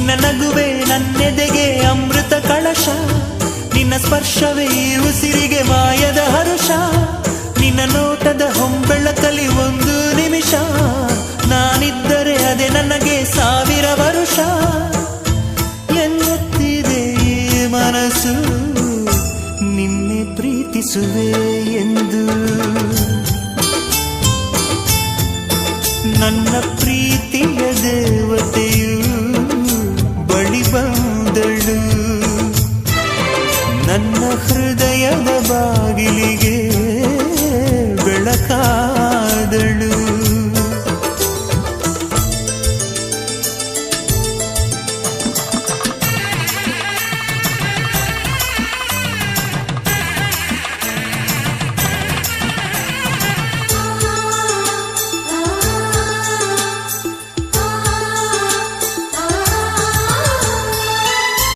ನಿನ್ನ ನಗುವೆ ನನ್ನೆದೆಗೆ ಅಮೃತ ಕಳಶ, ನಿನ್ನ ಸ್ಪರ್ಶವೇ ಉಸಿರಿಗೆ ಮಾಯದ ಹರುಷ, ನಿನ್ನ ನೋಟದ ಹೊಂಬೆಳಕಲಿ ಒಂದು ನಿಮಿಷ, ನಾನಿದ್ದರೆ ಅದೇ ನನಗೆ 1000 ವರುಷ. ಎನ್ನುತ್ತಿದೆ ಈ ಮನಸ್ಸು ನಿನ್ನೆ ಪ್ರೀತಿಸುವೆ ಎಂದು. ನನ್ನ